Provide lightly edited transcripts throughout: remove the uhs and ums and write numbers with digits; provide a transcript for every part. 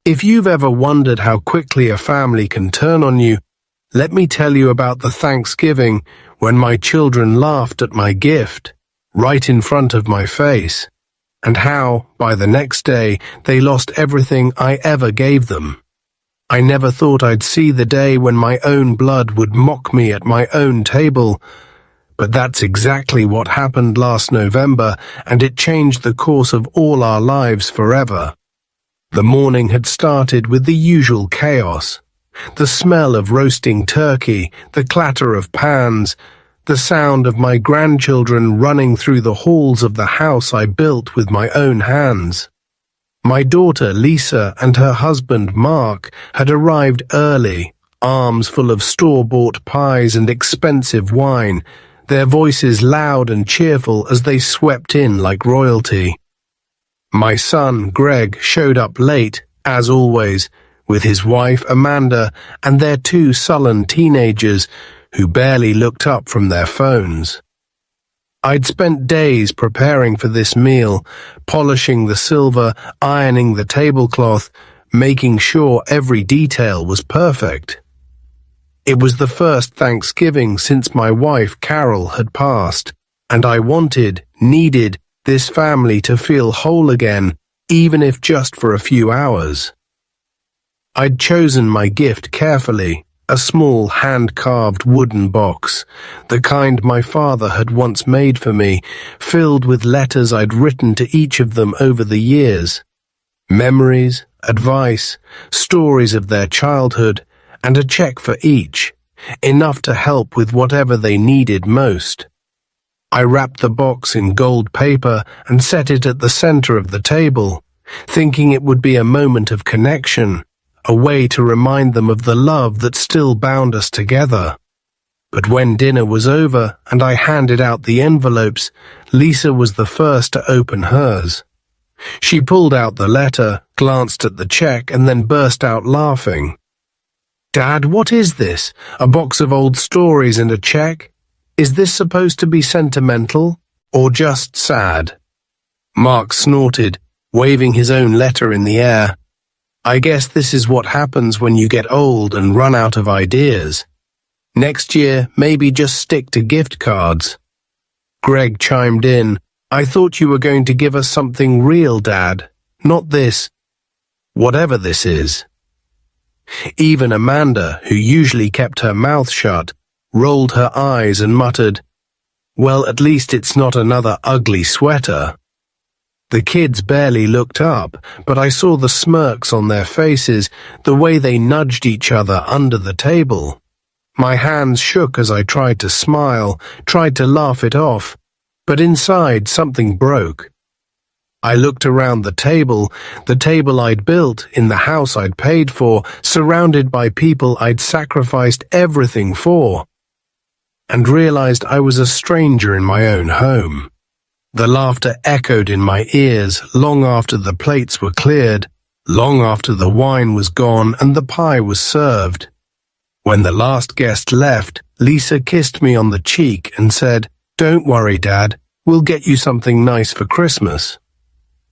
If you've ever wondered how quickly a family can turn on you, let me tell you about the Thanksgiving when my children laughed at my gift, right in front of my face, and how, by the next day, they lost everything I ever gave them. I never thought I'd see the day when my own blood would mock me at my own table, but that's exactly what happened last November, and it changed the course of all our lives forever. The morning had started with the usual chaos. The smell of roasting turkey, the clatter of pans, the sound of my grandchildren running through the halls of the house I built with my own hands. My daughter Lisa and her husband Mark had arrived early, arms full of store-bought pies and expensive wine, their voices loud and cheerful as they swept in like royalty. My son, Greg, showed up late, as always, with his wife, Amanda, and their two sullen teenagers who barely looked up from their phones. I'd spent days preparing for this meal, polishing the silver, ironing the tablecloth, making sure every detail was perfect. It was the first Thanksgiving since my wife, Carol, had passed, and I needed this family to feel whole again, even if just for a few hours. I'd chosen my gift carefully, a small hand-carved wooden box, the kind my father had once made for me, filled with letters I'd written to each of them over the years. Memories, advice, stories of their childhood, and a check for each, enough to help with whatever they needed most. I wrapped the box in gold paper and set it at the center of the table, thinking it would be a moment of connection, a way to remind them of the love that still bound us together. But when dinner was over and I handed out the envelopes, Lisa was the first to open hers. She pulled out the letter, glanced at the check, and then burst out laughing. "Dad, what is this? A box of old stories and a check? Is this supposed to be sentimental, or just sad?" Mark snorted, waving his own letter in the air. "I guess this is what happens when you get old and run out of ideas. Next year, maybe just stick to gift cards." Greg chimed in, "I thought you were going to give us something real, Dad, not this, whatever this is." Even Amanda, who usually kept her mouth shut, rolled her eyes and muttered, "Well, at least it's not another ugly sweater." The kids barely looked up, but I saw the smirks on their faces, the way they nudged each other under the table. My hands shook as I tried to smile, tried to laugh it off, but inside something broke. I looked around the table I'd built in the house I'd paid for, surrounded by people I'd sacrificed everything for, and realized I was a stranger in my own home. The laughter echoed in my ears long after the plates were cleared, long after the wine was gone and the pie was served. When the last guest left, Lisa kissed me on the cheek and said, "Don't worry, Dad, we'll get you something nice for Christmas."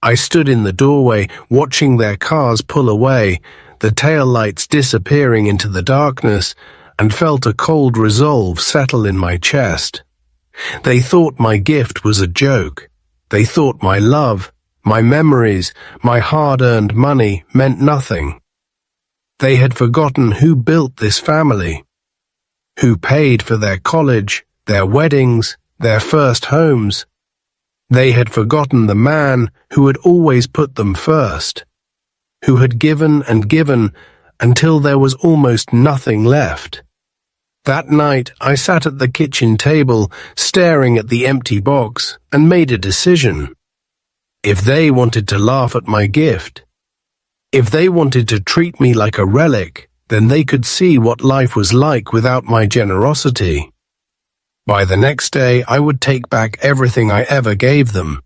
I stood in the doorway, watching their cars pull away, the taillights disappearing into the darkness, and felt a cold resolve settle in my chest. They thought my gift was a joke. They thought my love, my memories, my hard-earned money meant nothing. They had forgotten who built this family, who paid for their college, their weddings, their first homes. They had forgotten the man who had always put them first, who had given and given until there was almost nothing left. That night, I sat at the kitchen table, staring at the empty box, and made a decision. If they wanted to laugh at my gift, if they wanted to treat me like a relic, then they could see what life was like without my generosity. By the next day, I would take back everything I ever gave them.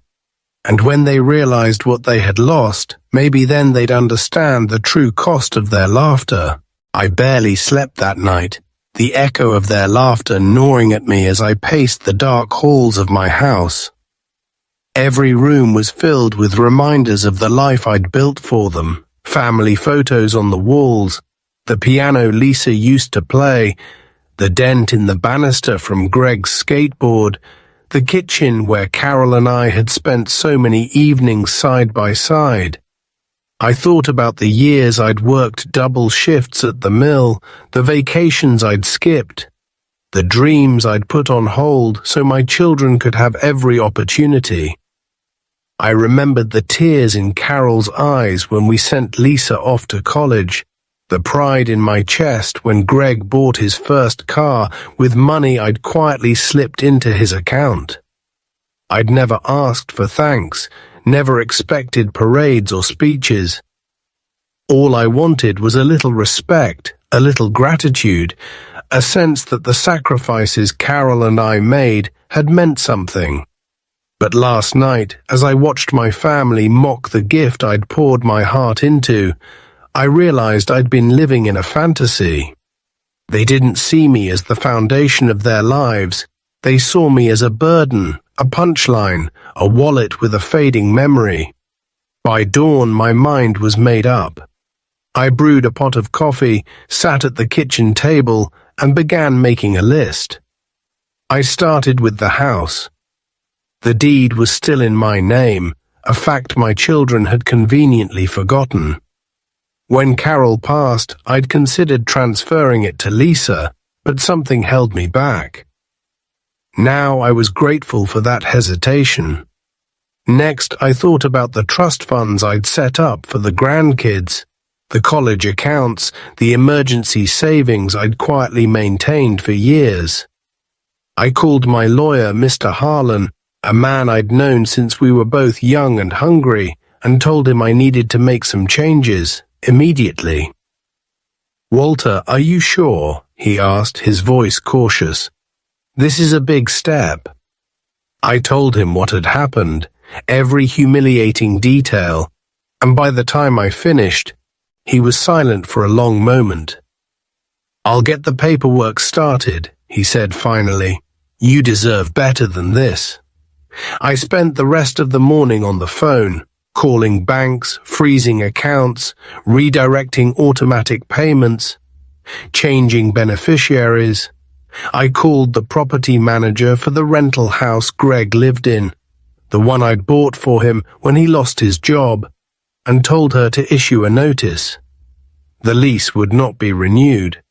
And when they realized what they had lost, maybe then they'd understand the true cost of their laughter. I barely slept that night, the echo of their laughter gnawing at me as I paced the dark halls of my house. Every room was filled with reminders of the life I'd built for them, family photos on the walls, the piano Lisa used to play, the dent in the banister from Greg's skateboard, the kitchen where Carol and I had spent so many evenings side by side. I thought about the years I'd worked double shifts at the mill, the vacations I'd skipped, the dreams I'd put on hold so my children could have every opportunity. I remembered the tears in Carol's eyes when we sent Lisa off to college, the pride in my chest when Greg bought his first car with money I'd quietly slipped into his account. I'd never asked for thanks, never expected parades or speeches. All I wanted was a little respect, a little gratitude, a sense that the sacrifices Carol and I made had meant something. But last night, as I watched my family mock the gift I'd poured my heart into, I realized I'd been living in a fantasy. They didn't see me as the foundation of their lives. They saw me as a burden, a punchline, a wallet with a fading memory. By dawn, my mind was made up. I brewed a pot of coffee, sat at the kitchen table, and began making a list. I started with the house. The deed was still in my name, a fact my children had conveniently forgotten. When Carol passed, I'd considered transferring it to Lisa, but something held me back. Now I was grateful for that hesitation. Next, I thought about the trust funds I'd set up for the grandkids, the college accounts, the emergency savings I'd quietly maintained for years. I called my lawyer, Mr. Harlan, a man I'd known since we were both young and hungry, and told him I needed to make some changes, immediately. "Walter, are you sure?" he asked, his voice cautious. "This is a big step." I told him what had happened, every humiliating detail, and by the time I finished, he was silent for a long moment. "I'll get the paperwork started," he said finally. "You deserve better than this." I spent the rest of the morning on the phone, calling banks, freezing accounts, redirecting automatic payments, changing beneficiaries. I called the property manager for the rental house Greg lived in, the one I'd bought for him when he lost his job, and told her to issue a notice. The lease would not be renewed.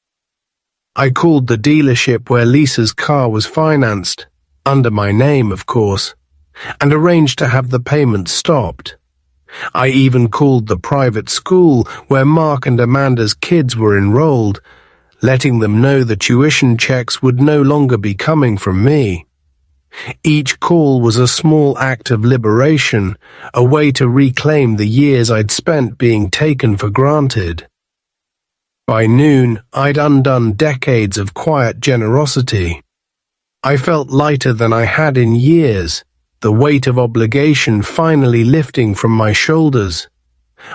I called the dealership where Lisa's car was financed, under my name, of course, and arranged to have the payments stopped. I even called the private school where Mark and Amanda's kids were enrolled, letting them know the tuition checks would no longer be coming from me. Each call was a small act of liberation, a way to reclaim the years I'd spent being taken for granted. By noon, I'd undone decades of quiet generosity. I felt lighter than I had in years, the weight of obligation finally lifting from my shoulders.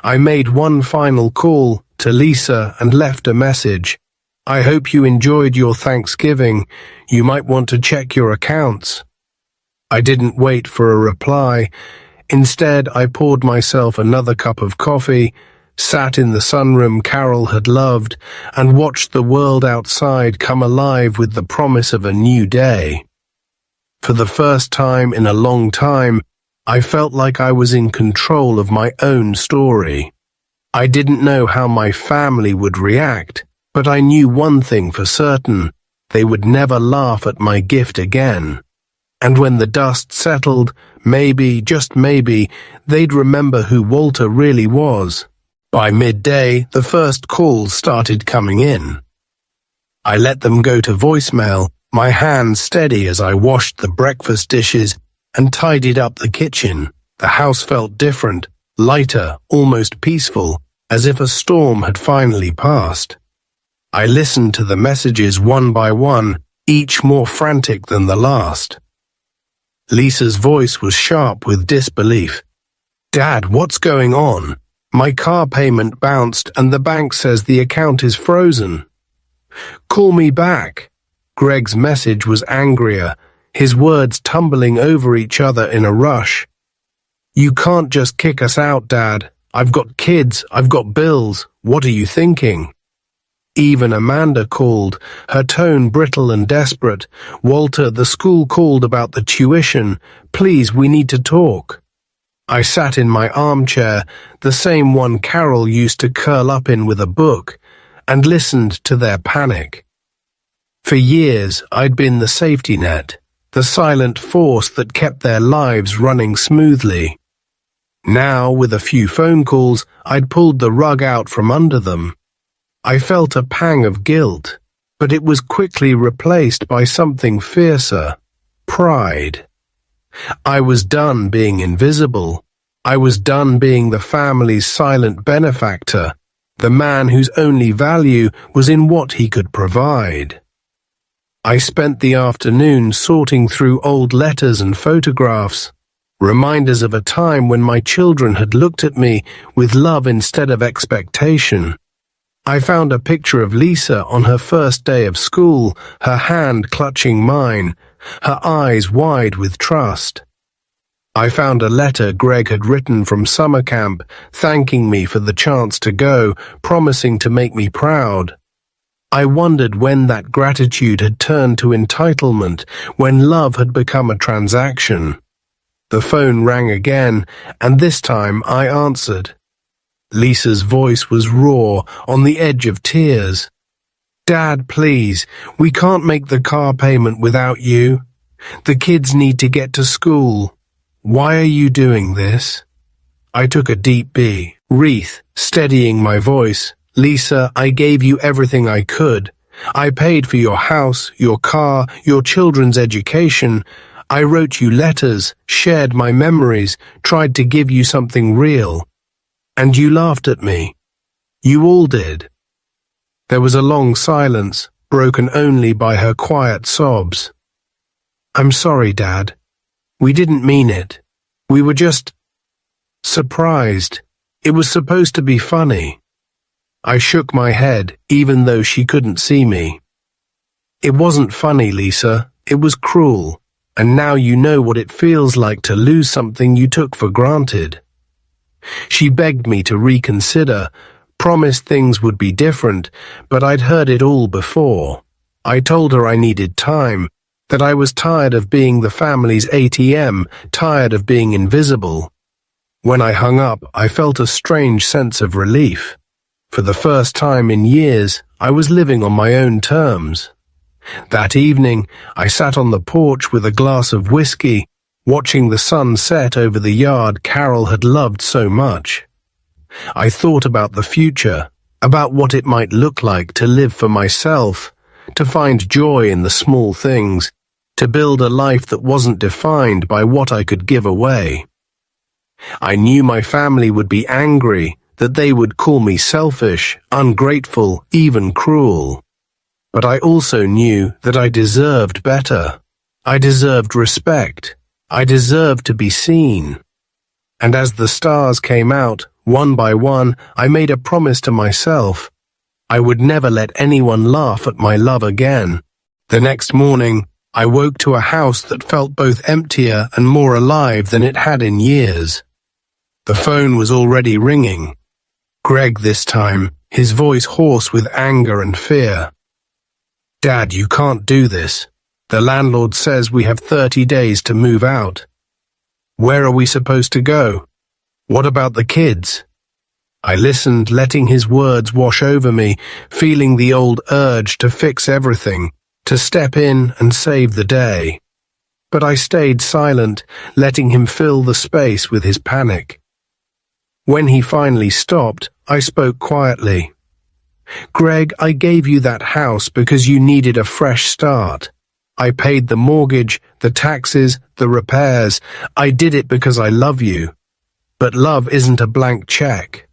I made one final call to Lisa and left a message. "I hope you enjoyed your Thanksgiving. You might want to check your accounts." I didn't wait for a reply. Instead, I poured myself another cup of coffee, sat in the sunroom Carol had loved, and watched the world outside come alive with the promise of a new day. For the first time in a long time, I felt like I was in control of my own story. I didn't know how my family would react, but I knew one thing for certain: they would never laugh at my gift again. And when the dust settled, maybe, just maybe, they'd remember who Walter really was. By midday, the first calls started coming in. I let them go to voicemail, my hands steady as I washed the breakfast dishes and tidied up the kitchen. The house felt different, lighter, almost peaceful, as if a storm had finally passed. I listened to the messages one by one, each more frantic than the last. Lisa's voice was sharp with disbelief. "Dad, what's going on? My car payment bounced and the bank says the account is frozen." "Call me back." Greg's message was angrier, his words tumbling over each other in a rush. "You can't just kick us out, Dad. I've got kids, I've got bills. What are you thinking? Even Amanda called, her tone brittle and desperate. Walter, the school called about the tuition. Please, we need to talk. I sat in my armchair, the same one Carol used to curl up in with a book, and listened to their panic. For years, I'd been the safety net, the silent force that kept their lives running smoothly. Now, with a few phone calls, I'd pulled the rug out from under them. I felt a pang of guilt, but it was quickly replaced by something fiercer: pride. I was done being invisible. I was done being the family's silent benefactor, the man whose only value was in what he could provide. I spent the afternoon sorting through old letters and photographs, reminders of a time when my children had looked at me with love instead of expectation. I found a picture of Lisa on her first day of school, her hand clutching mine, her eyes wide with trust. I found a letter Greg had written from summer camp, thanking me for the chance to go, promising to make me proud. I wondered when that gratitude had turned to entitlement, when love had become a transaction. The phone rang again, and this time I answered. Lisa's voice was raw, on the edge of tears. Dad, please, we can't make the car payment without you. The kids need to get to school. Why are you doing this? I took a deep breath, steadying my voice. Lisa, I gave you everything I could. I paid for your house, your car, your children's education. I wrote you letters, shared my memories, tried to give you something real. And you laughed at me. You all did. There was a long silence, broken only by her quiet sobs. I'm sorry, Dad. We didn't mean it. We were just surprised. It was supposed to be funny. I shook my head, even though she couldn't see me. It wasn't funny, Lisa. It was cruel. And now you know what it feels like to lose something you took for granted. She begged me to reconsider, promised things would be different, but I'd heard it all before. I told her I needed time, that I was tired of being the family's ATM, tired of being invisible. When I hung up, I felt a strange sense of relief. For the first time in years, I was living on my own terms. That evening, I sat on the porch with a glass of whiskey, watching the sun set over the yard Carol had loved so much. I thought about the future, about what it might look like to live for myself, to find joy in the small things, to build a life that wasn't defined by what I could give away. I knew my family would be angry, that they would call me selfish, ungrateful, even cruel. But I also knew that I deserved better. I deserved respect. I deserved to be seen. And as the stars came out, one by one, I made a promise to myself. I would never let anyone laugh at my love again. The next morning, I woke to a house that felt both emptier and more alive than it had in years. The phone was already ringing. Greg this time, his voice hoarse with anger and fear. Dad, you can't do this. The landlord says we have 30 days to move out. Where are we supposed to go? What about the kids? I listened, letting his words wash over me, feeling the old urge to fix everything, to step in and save the day. But I stayed silent, letting him fill the space with his panic. When he finally stopped, I spoke quietly. Greg, I gave you that house because you needed a fresh start. I paid the mortgage, the taxes, the repairs. I did it because I love you. But love isn't a blank check.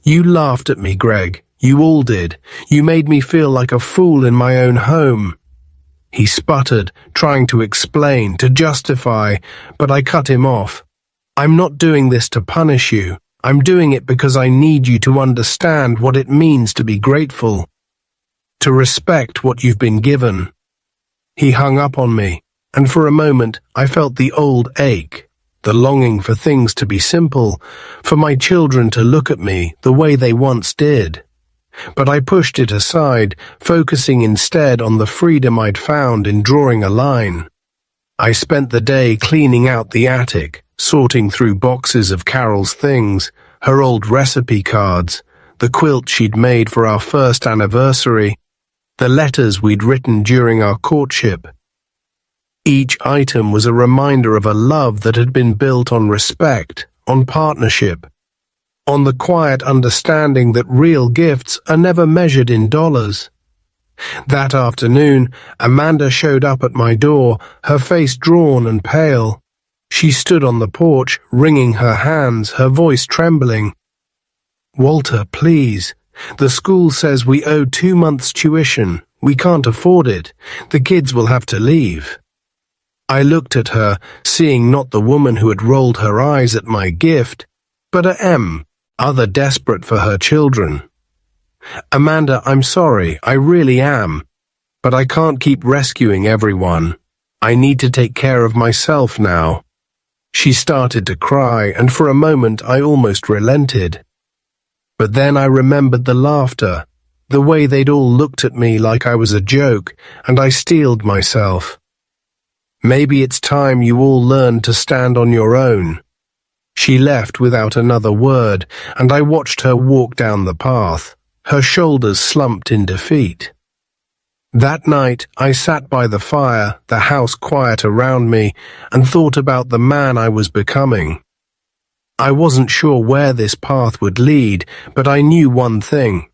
You laughed at me, Greg. You all did. You made me feel like a fool in my own home. He sputtered, trying to explain, to justify, but I cut him off. I'm not doing this to punish you. I'm doing it because I need you to understand what it means to be grateful, to respect what you've been given. He hung up on me, and for a moment I felt the old ache, the longing for things to be simple, for my children to look at me the way they once did. But I pushed it aside, focusing instead on the freedom I'd found in drawing a line. I spent the day cleaning out the attic, sorting through boxes of Carol's things, her old recipe cards, the quilt she'd made for our first anniversary, the letters we'd written during our courtship. Each item was a reminder of a love that had been built on respect, on partnership, on the quiet understanding that real gifts are never measured in dollars. That afternoon, Amanda showed up at my door, her face drawn and pale. She stood on the porch, wringing her hands, her voice trembling. "Walter, please. The school says we owe 2 months' tuition. We can't afford it. The kids will have to leave." I looked at her, seeing not the woman who had rolled her eyes at my gift, but a other desperate for her children. "Amanda, I'm sorry, I really am. But I can't keep rescuing everyone. I need to take care of myself now." She started to cry, and for a moment I almost relented. But then I remembered the laughter, the way they'd all looked at me like I was a joke, and I steeled myself. "Maybe it's time you all learned to stand on your own." She left without another word, and I watched her walk down the path, her shoulders slumped in defeat. That night, I sat by the fire, the house quiet around me, and thought about the man I was becoming. I wasn't sure where this path would lead, but I knew one thing.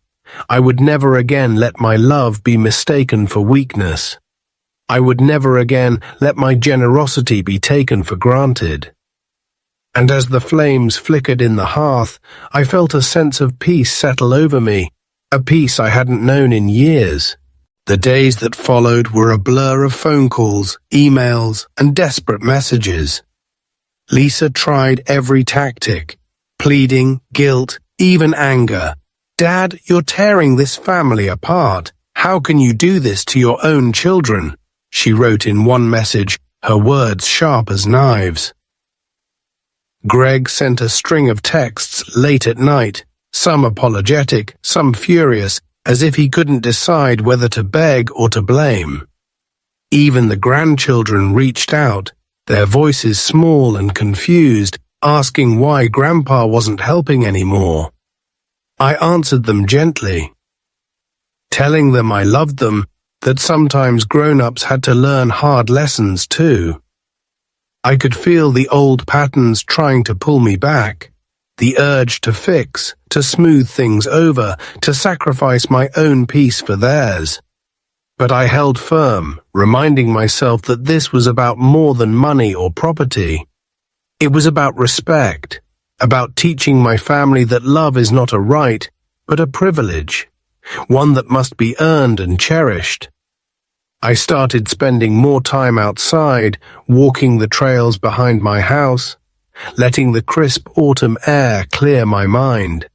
I would never again let my love be mistaken for weakness. I would never again let my generosity be taken for granted. And as the flames flickered in the hearth, I felt a sense of peace settle over me, a peace I hadn't known in years. The days that followed were a blur of phone calls, emails, and desperate messages. Lisa tried every tactic, pleading, guilt, even anger. "Dad, you're tearing this family apart. How can you do this to your own children?" she wrote in one message, her words sharp as knives. Greg sent a string of texts late at night, some apologetic, some furious, as if he couldn't decide whether to beg or to blame. Even the grandchildren reached out, their voices small and confused, asking why Grandpa wasn't helping anymore. I answered them gently, telling them I loved them, that sometimes grown-ups had to learn hard lessons too. I could feel the old patterns trying to pull me back, the urge to fix, to smooth things over, to sacrifice my own peace for theirs. But I held firm, reminding myself that this was about more than money or property. It was about respect, about teaching my family that love is not a right, but a privilege, one that must be earned and cherished. I started spending more time outside, walking the trails behind my house, letting the crisp autumn air clear my mind.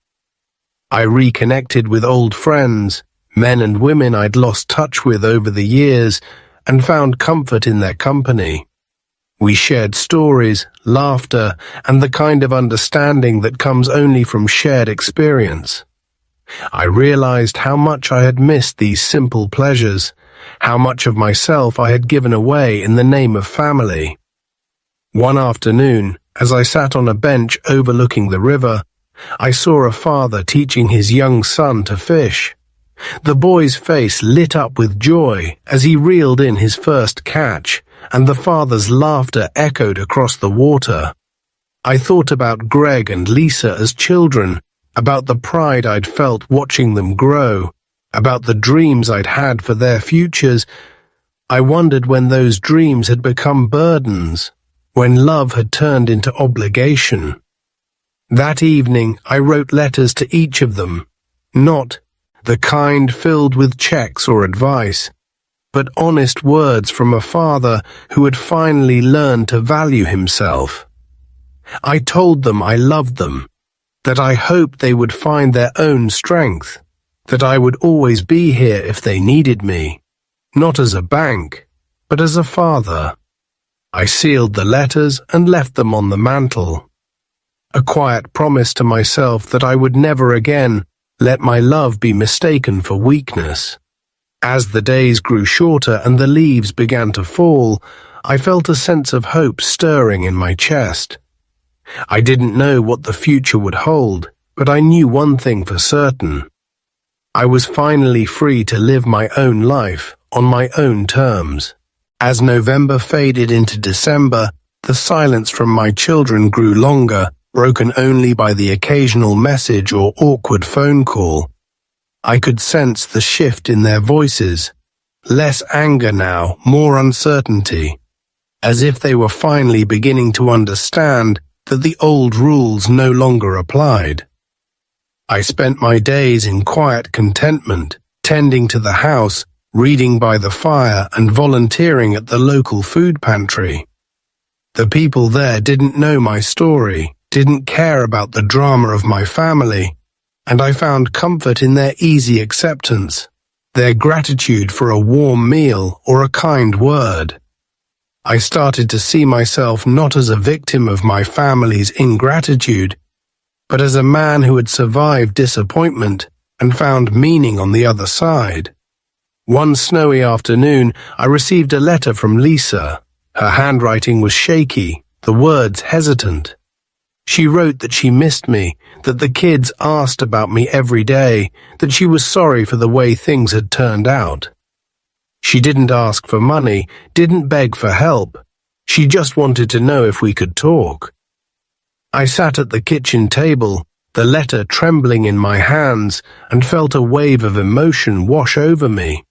I reconnected with old friends, men and women I'd lost touch with over the years, and found comfort in their company. We shared stories, laughter, and the kind of understanding that comes only from shared experience. I realized how much I had missed these simple pleasures, how much of myself I had given away in the name of family. One afternoon, as I sat on a bench overlooking the river, I saw a father teaching his young son to fish. The boy's face lit up with joy as he reeled in his first catch, and the father's laughter echoed across the water. I thought about Greg and Lisa as children, about the pride I'd felt watching them grow, about the dreams I'd had for their futures. I wondered when those dreams had become burdens, when love had turned into obligation. That evening, I wrote letters to each of them, not the kind filled with checks or advice, but honest words from a father who had finally learned to value himself. I told them I loved them, that I hoped they would find their own strength, that I would always be here if they needed me, not as a bank, but as a father. I sealed the letters and left them on the mantel. A quiet promise to myself that I would never again let my love be mistaken for weakness. As the days grew shorter and the leaves began to fall, I felt a sense of hope stirring in my chest. I didn't know what the future would hold, but I knew one thing for certain. I was finally free to live my own life on my own terms. As November faded into December, the silence from my children grew longer, broken only by the occasional message or awkward phone call. I could sense the shift in their voices. Less anger now, more uncertainty. As if they were finally beginning to understand that the old rules no longer applied. I spent my days in quiet contentment, tending to the house, reading by the fire, and volunteering at the local food pantry. The people there didn't know my story, didn't care about the drama of my family, and I found comfort in their easy acceptance, their gratitude for a warm meal or a kind word. I started to see myself not as a victim of my family's ingratitude, but as a man who had survived disappointment and found meaning on the other side. One snowy afternoon, I received a letter from Lisa. Her handwriting was shaky, the words hesitant. She wrote that she missed me, that the kids asked about me every day, that she was sorry for the way things had turned out. She didn't ask for money, didn't beg for help. She just wanted to know if we could talk. I sat at the kitchen table, the letter trembling in my hands, and felt a wave of emotion wash over me.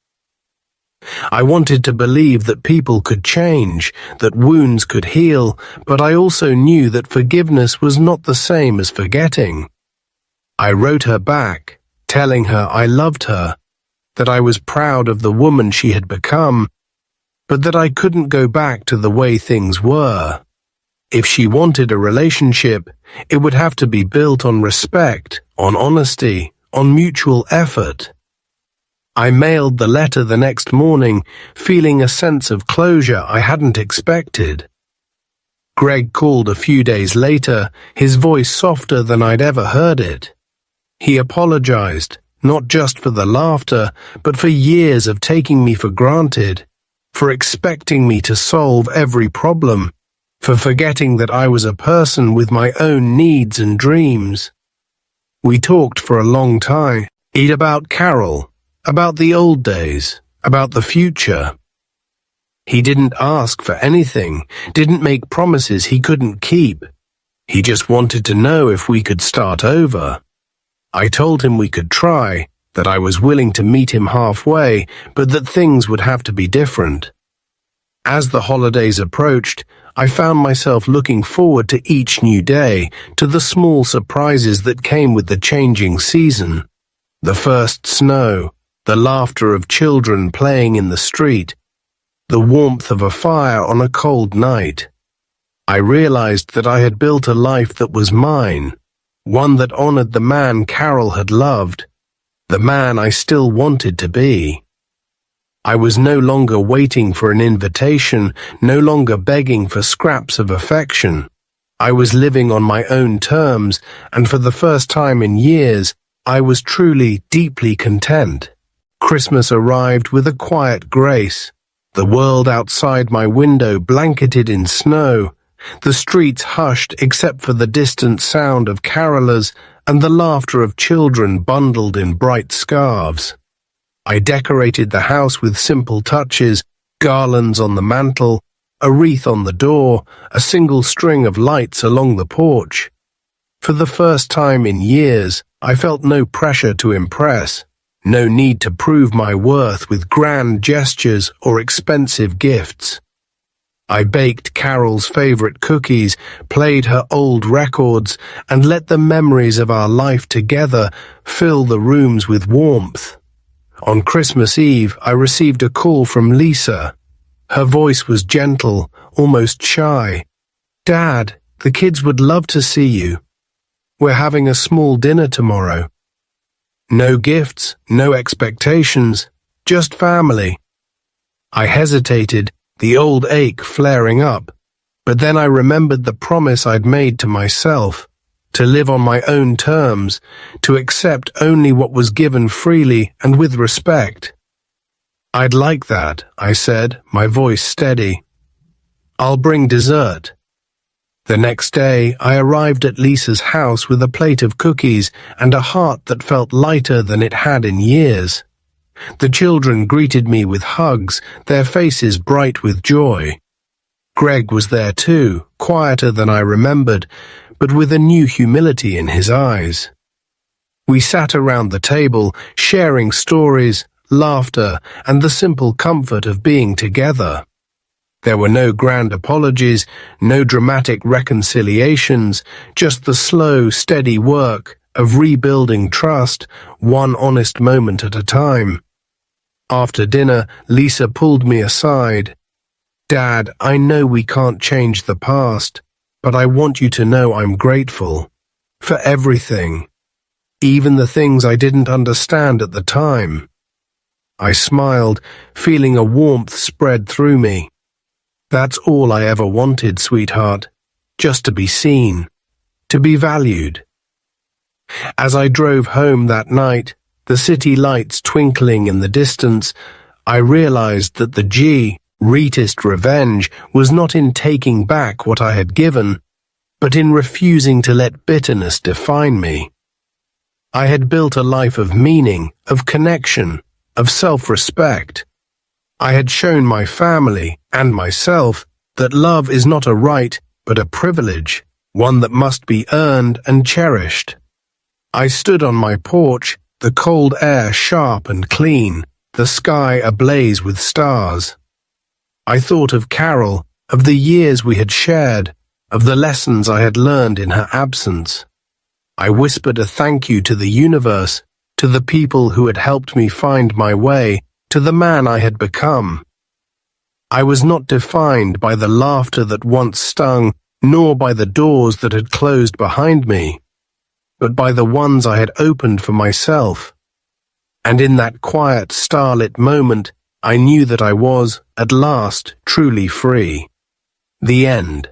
I wanted to believe that people could change, that wounds could heal, but I also knew that forgiveness was not the same as forgetting. I wrote her back, telling her I loved her, that I was proud of the woman she had become, but that I couldn't go back to the way things were. If she wanted a relationship, it would have to be built on respect, on honesty, on mutual effort. I mailed the letter the next morning, feeling a sense of closure I hadn't expected. Greg called a few days later, his voice softer than I'd ever heard it. He apologized, not just for the laughter, but for years of taking me for granted, for expecting me to solve every problem, for forgetting that I was a person with my own needs and dreams. We talked for a long time, about Carol, about the old days, about the future. He didn't ask for anything, didn't make promises he couldn't keep. He just wanted to know if we could start over. I told him we could try, that I was willing to meet him halfway, but that things would have to be different. As the holidays approached, I found myself looking forward to each new day, to the small surprises that came with the changing season. The first snow, the laughter of children playing in the street, the warmth of a fire on a cold night. I realized that I had built a life that was mine, one that honored the man Carol had loved, the man I still wanted to be. I was no longer waiting for an invitation, no longer begging for scraps of affection. I was living on my own terms, and for the first time in years, I was truly, deeply content. Christmas arrived with a quiet grace. The world outside my window blanketed in snow, the streets hushed except for the distant sound of carolers and the laughter of children bundled in bright scarves. I decorated the house with simple touches, garlands on the mantel, a wreath on the door, a single string of lights along the porch. For the first time in years, I felt no pressure to impress, no need to prove my worth with grand gestures or expensive gifts. I baked Carol's favorite cookies, played her old records, and let the memories of our life together fill the rooms with warmth. On Christmas Eve, I received a call from Lisa. Her voice was gentle, almost shy. "Dad, the kids would love to see you. We're having a small dinner tomorrow." No gifts, no expectations, just family. I hesitated, the old ache flaring up. But then I remembered the promise I'd made to myself, to live on my own terms, to accept only what was given freely and with respect. "I'd like that," I said, my voice steady. "I'll bring dessert." The next day, I arrived at Lisa's house with a plate of cookies and a heart that felt lighter than it had in years. The children greeted me with hugs, their faces bright with joy. Greg was there too, quieter than I remembered, but with a new humility in his eyes. We sat around the table, sharing stories, laughter, and the simple comfort of being together. There were no grand apologies, no dramatic reconciliations, just the slow, steady work of rebuilding trust, one honest moment at a time. After dinner, Lisa pulled me aside. "Dad, I know we can't change the past, but I want you to know I'm grateful. For everything. Even the things I didn't understand at the time." I smiled, feeling a warmth spread through me. "That's all I ever wanted, sweetheart. Just to be seen. To be valued." As I drove home that night, the city lights twinkling in the distance, I realized that the greatest revenge was not in taking back what I had given, but in refusing to let bitterness define me. I had built a life of meaning, of connection, of self-respect. I had shown my family and myself that love is not a right but a privilege, one that must be earned and cherished. I stood on my porch, the cold air sharp and clean, the sky ablaze with stars. I thought of Carol, of the years we had shared, of the lessons I had learned in her absence. I whispered a thank you to the universe, to the people who had helped me find my way, to the man I had become. I was not defined by the laughter that once stung, nor by the doors that had closed behind me, but by the ones I had opened for myself. And in that quiet, starlit moment, I knew that I was, at last, truly free. The end.